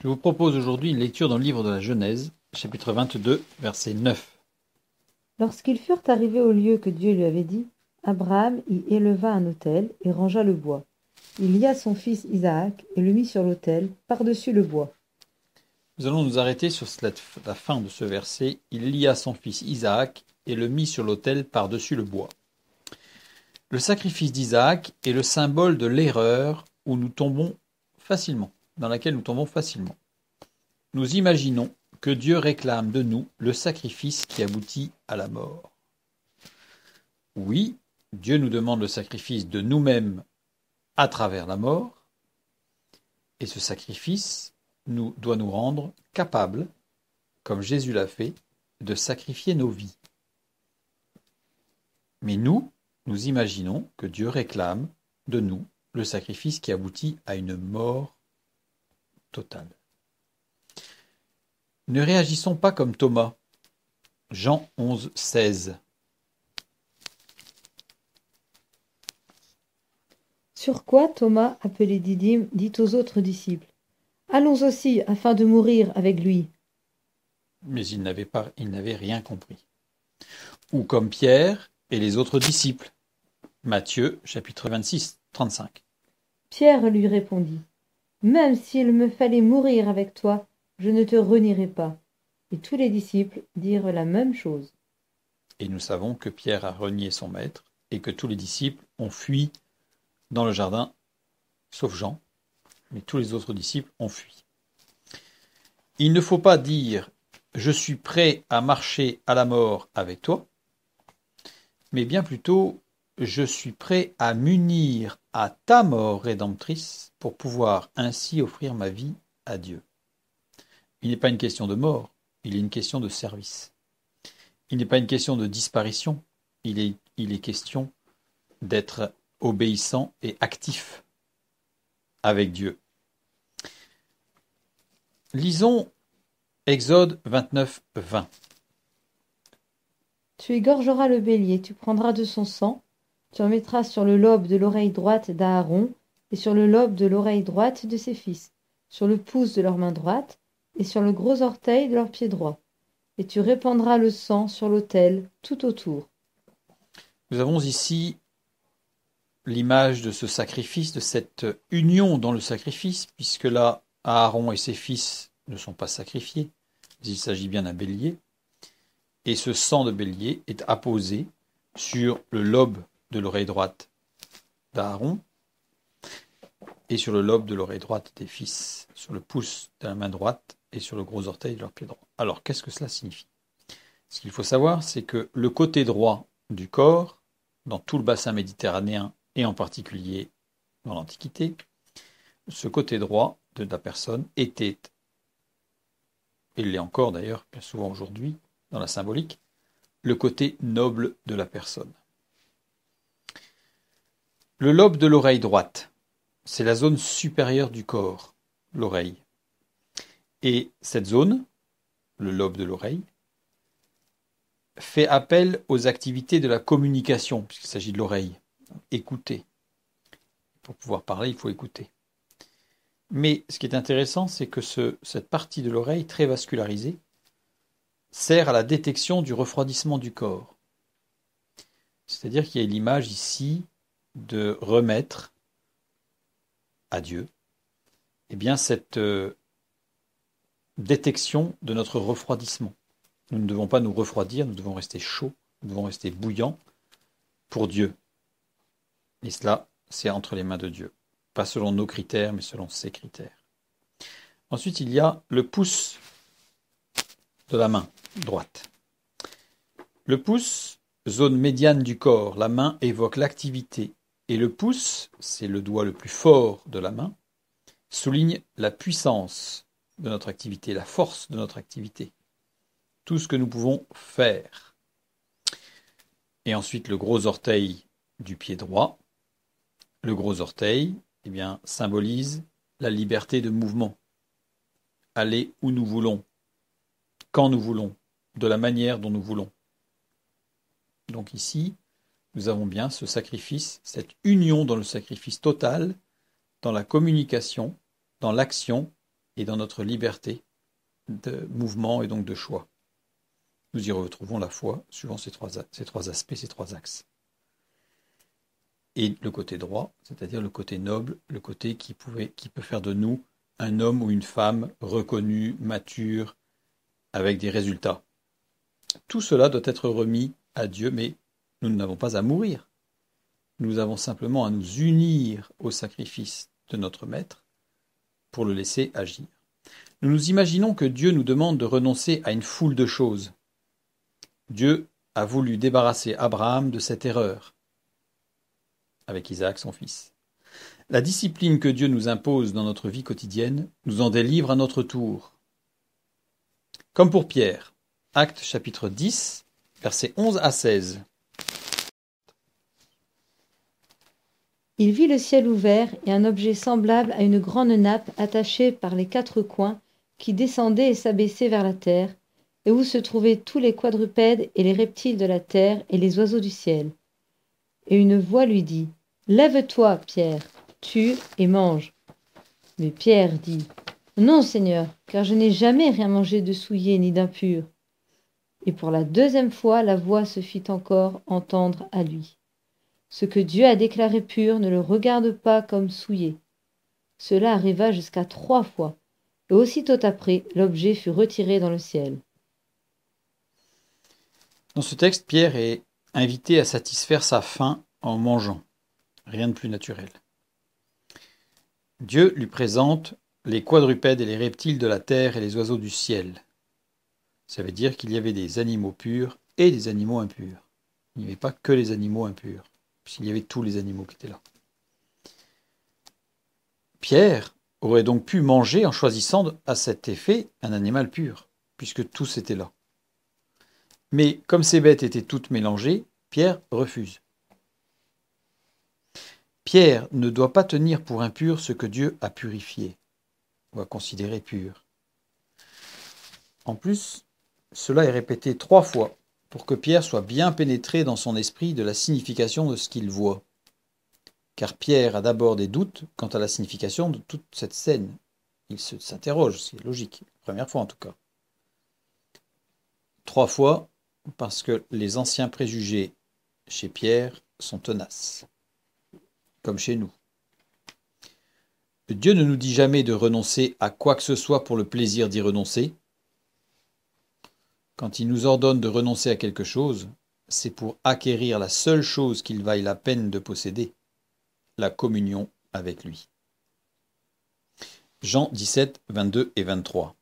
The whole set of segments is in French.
Je vous propose aujourd'hui une lecture dans le livre de la Genèse, chapitre 22, verset 9. Lorsqu'ils furent arrivés au lieu que Dieu lui avait dit, Abraham y éleva un autel et rangea le bois. Il lia son fils Isaac et le mit sur l'autel, par-dessus le bois. Nous allons nous arrêter sur la fin de ce verset. Il lia son fils Isaac et le mit sur l'autel par-dessus le bois. Le sacrifice d'Isaac est le symbole de l'erreur où nous tombons facilement, dans laquelle nous tombons facilement. Nous imaginons que Dieu réclame de nous le sacrifice qui aboutit à la mort. Oui, Dieu nous demande le sacrifice de nous-mêmes à travers la mort, et ce sacrifice doit nous rendre capables, comme Jésus l'a fait, de sacrifier nos vies. Mais nous imaginons que Dieu réclame de nous le sacrifice qui aboutit à une mort totale. Ne réagissons pas comme Thomas. Jean 11, 16. Sur quoi Thomas, appelé Didyme, dit aux autres disciples, Allons aussi, afin de mourir avec lui. Mais il n'avait rien compris. Ou comme Pierre et les autres disciples. Matthieu, chapitre 26, 35. Pierre lui répondit, Même s'il me fallait mourir avec toi, je ne te renierai pas. Et tous les disciples dirent la même chose. Et nous savons que Pierre a renié son maître et que tous les disciples ont fui dans le jardin, sauf Jean, mais tous les autres disciples ont fui. Il ne faut pas dire « je suis prêt à marcher à la mort avec toi », mais bien plutôt « je suis prêt à m'unir à ta mort rédemptrice pour pouvoir ainsi offrir ma vie à Dieu ». Il n'est pas une question de mort, il est une question de service. Il n'est pas une question de disparition, il est question d'être obéissant et actif avec Dieu. Lisons Exode 29, 20. Tu égorgeras le bélier, tu prendras de son sang, tu en mettras sur le lobe de l'oreille droite d'Aaron et sur le lobe de l'oreille droite de ses fils, sur le pouce de leur main droite et sur le gros orteil de leur pied droit. Et tu répandras le sang sur l'autel tout autour. Nous avons ici l'image de ce sacrifice, de cette union dans le sacrifice, puisque là, Aaron et ses fils ne sont pas sacrifiés, mais il s'agit bien d'un bélier. Et ce sang de bélier est apposé sur le lobe de l'oreille droite d'Aaron et sur le lobe de l'oreille droite des fils, sur le pouce de la main droite et sur le gros orteil de leur pied droit. Alors, qu'est-ce que cela signifie? Ce qu'il faut savoir, c'est que le côté droit du corps, dans tout le bassin méditerranéen et en particulier dans l'Antiquité, ce côté droit de la personne était, et il l'est encore d'ailleurs bien souvent aujourd'hui dans la symbolique, le côté noble de la personne. Le lobe de l'oreille droite, c'est la zone supérieure du corps, l'oreille. Et cette zone, le lobe de l'oreille, fait appel aux activités de la communication, puisqu'il s'agit de l'oreille. Écouter. Pour pouvoir parler, il faut écouter. Mais ce qui est intéressant, c'est que cette partie de l'oreille, très vascularisée, sert à la détection du refroidissement du corps. C'est-à-dire qu'il y a l'image ici de remettre à Dieu cette détection de notre refroidissement. Nous ne devons pas nous refroidir, nous devons rester chauds, nous devons rester bouillants pour Dieu. Et cela, c'est entre les mains de Dieu. Pas selon nos critères, mais selon ses critères. Ensuite, il y a le pouce de la main droite. Le pouce, zone médiane du corps, la main évoque l'activité. Et le pouce, c'est le doigt le plus fort de la main, souligne la puissance de notre activité, la force de notre activité. Tout ce que nous pouvons faire. Et ensuite, le gros orteil du pied droit. Le gros orteil, symbolise la liberté de mouvement. Aller où nous voulons, quand nous voulons, de la manière dont nous voulons. Donc ici, nous avons bien ce sacrifice, cette union dans le sacrifice total, dans la communication, dans l'action et dans notre liberté de mouvement et donc de choix. Nous y retrouvons la foi suivant ces trois aspects, ces trois axes. Et le côté droit, c'est-à-dire le côté noble, le côté qui peut faire de nous un homme ou une femme reconnu, mature, avec des résultats. Tout cela doit être remis à Dieu, mais nous n'avons pas à mourir. Nous avons simplement à nous unir au sacrifice de notre Maître pour le laisser agir. Nous nous imaginons que Dieu nous demande de renoncer à une foule de choses. Dieu a voulu débarrasser Abraham de cette erreur, avec Isaac son fils. La discipline que Dieu nous impose dans notre vie quotidienne nous en délivre à notre tour. Comme pour Pierre, Actes chapitre 10, versets 11 à 16. Il vit le ciel ouvert et un objet semblable à une grande nappe attachée par les quatre coins qui descendait et s'abaissait vers la terre, et où se trouvaient tous les quadrupèdes et les reptiles de la terre et les oiseaux du ciel. Et une voix lui dit : « Lève-toi, Pierre, tue et mange. » Mais Pierre dit : « Non, Seigneur, car je n'ai jamais rien mangé de souillé ni d'impur. » Et pour la deuxième fois, la voix se fit encore entendre à lui. Ce que Dieu a déclaré pur, ne le regarde pas comme souillé. Cela arriva jusqu'à 3 fois, et aussitôt après, l'objet fut retiré dans le ciel. Dans ce texte, Pierre est invité à satisfaire sa faim en mangeant. Rien de plus naturel. Dieu lui présente les quadrupèdes et les reptiles de la terre et les oiseaux du ciel. Ça veut dire qu'il y avait des animaux purs et des animaux impurs. Il n'y avait pas que les animaux impurs, puisqu'il y avait tous les animaux qui étaient là. Pierre aurait donc pu manger en choisissant à cet effet un animal pur, puisque tous étaient là. Mais comme ces bêtes étaient toutes mélangées, Pierre refuse. Pierre ne doit pas tenir pour impur ce que Dieu a purifié, ou a considéré pur. En plus, cela est répété 3 fois pour que Pierre soit bien pénétré dans son esprit de la signification de ce qu'il voit. Car Pierre a d'abord des doutes quant à la signification de toute cette scène. Il s'interroge, c'est logique, première fois en tout cas. 3 fois parce que les anciens préjugés chez Pierre sont tenaces, comme chez nous. Dieu ne nous dit jamais de renoncer à quoi que ce soit pour le plaisir d'y renoncer. Quand il nous ordonne de renoncer à quelque chose, c'est pour acquérir la seule chose qu'il vaille la peine de posséder, la communion avec lui. Jean 17, 22 et 23.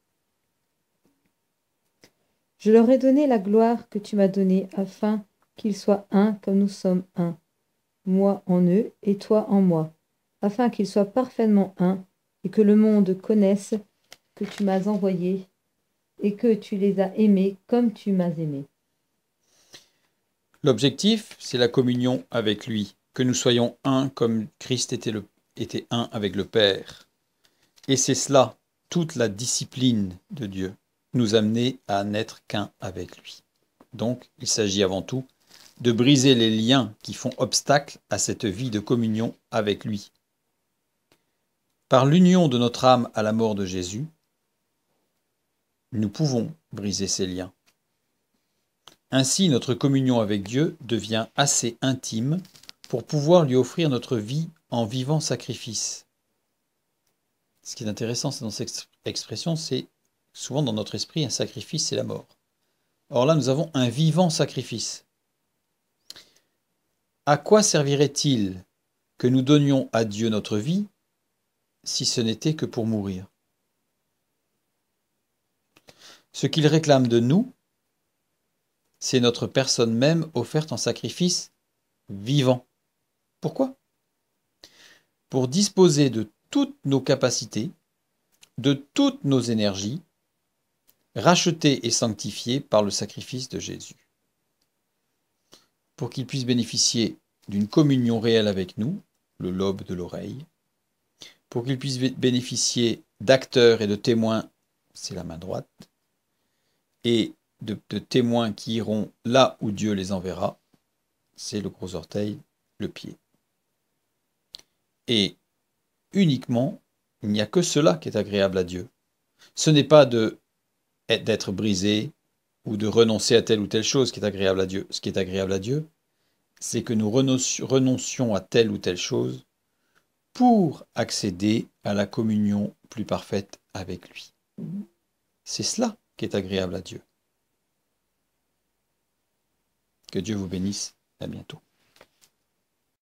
Je leur ai donné la gloire que tu m'as donnée, afin qu'ils soient un comme nous sommes un, moi en eux et toi en moi, afin qu'ils soient parfaitement un, et que le monde connaisse que tu m'as envoyé et que tu les as aimés comme tu m'as aimé. L'objectif, c'est la communion avec lui, que nous soyons un comme Christ était un avec le Père. Et c'est cela, toute la discipline de Dieu, nous amener à n'être qu'un avec lui. Donc, il s'agit avant tout de briser les liens qui font obstacle à cette vie de communion avec lui. Par l'union de notre âme à la mort de Jésus, nous pouvons briser ces liens. Ainsi, notre communion avec Dieu devient assez intime pour pouvoir lui offrir notre vie en vivant sacrifice. Ce qui est intéressant dans cette expression, c'est souvent dans notre esprit, un sacrifice, c'est la mort. Or là, nous avons un vivant sacrifice. À quoi servirait-il que nous donnions à Dieu notre vie si ce n'était que pour mourir? Ce qu'il réclame de nous, c'est notre personne même offerte en sacrifice vivant. Pourquoi? Pour disposer de toutes nos capacités, de toutes nos énergies, rachetées et sanctifiées par le sacrifice de Jésus. Pour qu'il puisse bénéficier d'une communion réelle avec nous, le lobe de l'oreille, pour qu'il puisse bénéficier d'acteurs et de témoins, c'est la main droite, et de témoins qui iront là où Dieu les enverra, c'est le gros orteil, le pied. Et uniquement, il n'y a que cela qui est agréable à Dieu. Ce n'est pas d'être brisé ou de renoncer à telle ou telle chose qui est agréable à Dieu. Ce qui est agréable à Dieu, c'est que nous renoncions à telle ou telle chose pour accéder à la communion plus parfaite avec lui. C'est cela qui est agréable à Dieu. Que Dieu vous bénisse. À bientôt.